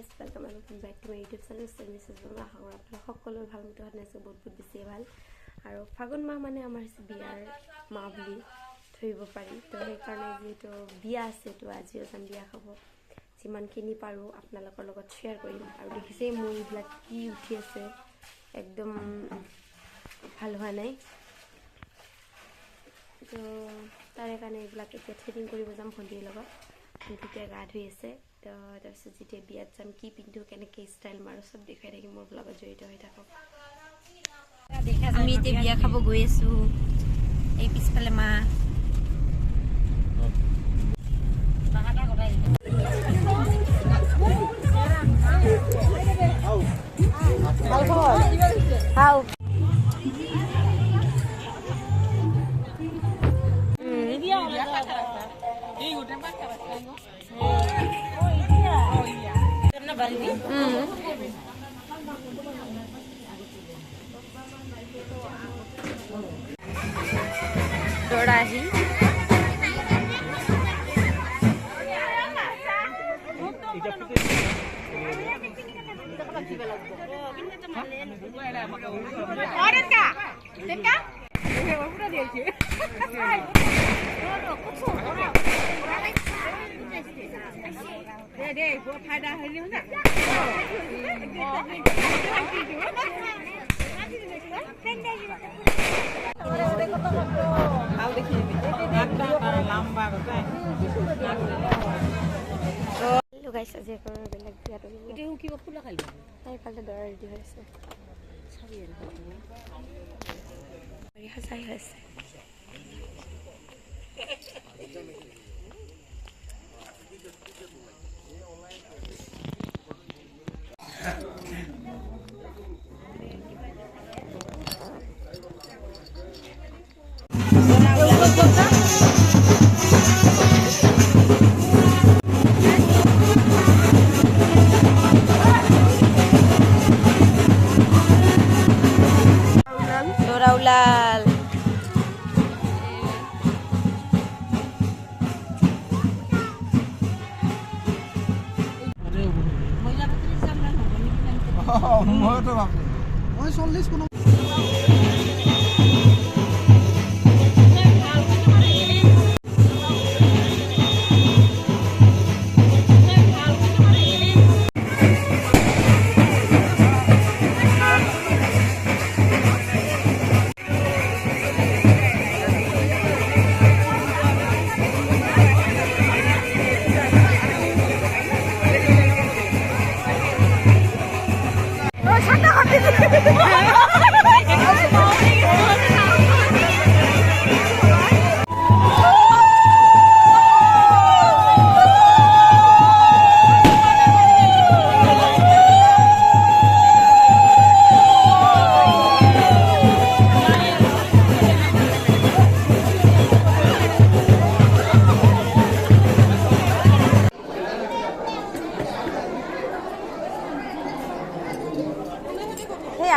guys, welcome back to my YouTube channel. Mrs. Bama Hawra. সকলোৰ ভাল মতে আছে বহুত বেছি ভাল আৰু ফাগুন মাহ মানে আমাৰ বিয়াৰ মাহ বুলি ধৰিব পাৰি তো সেই কাৰণে যেটো বিয়া আছে তো আজিও যাম বিয়া খাব যিমানখিনি পাৰো আপোনালোকৰ লগত শেয়াৰ কৰিম আৰু দেখিছে মোৰ ব্লগ কি উঠি আছে একদম ভাল হোৱা নাই তো তাৰে কাৰণে ব্লগ এতিয়া থ্ৰেডিং কৰিব যাম ভণ্টিৰ লগত ভণ্টিয়ে গা ধুই আছে তো তাৰপিছত যেতিয়া বিয়াত যাম কি পিন্ধো কেনেকৈ ষ্টাইল মাৰো সব দেখাই থাকিম মোৰ ব্লগত জড়িত হৈ থাকক আমি এতিয়া বিয়া খাব গৈ আছো এই পিছফালে মা Dorahi Hello guys, আজি আকৌ বেলেগ বিয়াত এটো কিবা ফুলা খালি তাই ফালে দৰা ৰেডি হৈ আছে চাবি আৰু হাসাই আছে Raulal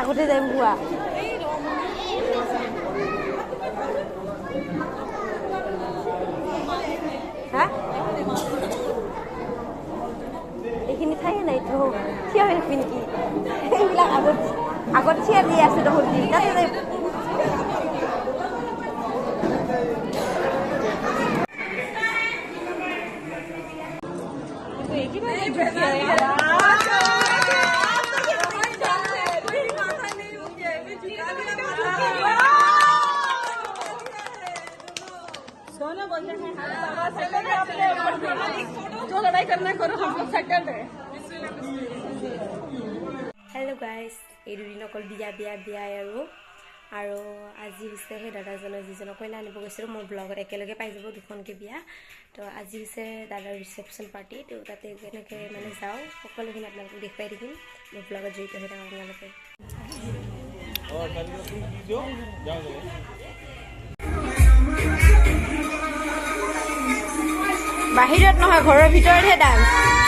আগতে যাই বুয়া হ্যাঁ এইখিনি ঠাই নাই তো থিয় হৈ থাকবি নেকি এইবিলাক আগত থিয় দি আছে দেখোন Hello guys, এই দুদিন অকল বিয়া আৰু আজি হৈছে সেই দাদাজনৰ যিজনক কইনা আনিব গৈছিলোঁ মোৰ ব্লগত একেলগে পাই যাব দুখনকে বিয়া তো আজি হৈছে দাদাৰ ৰিসেপশ্যন পাৰ্টি তো তাতে কেনেকৈ মানে যাওঁ সকলোখিনি আপোনালোকক দেখুৱাই দিম মোৰ ব্লগত জড়িত হৈ থাকক আপোনালোকে বাহিৰত নহয় ঘৰৰ ভিতৰতহে ডান্স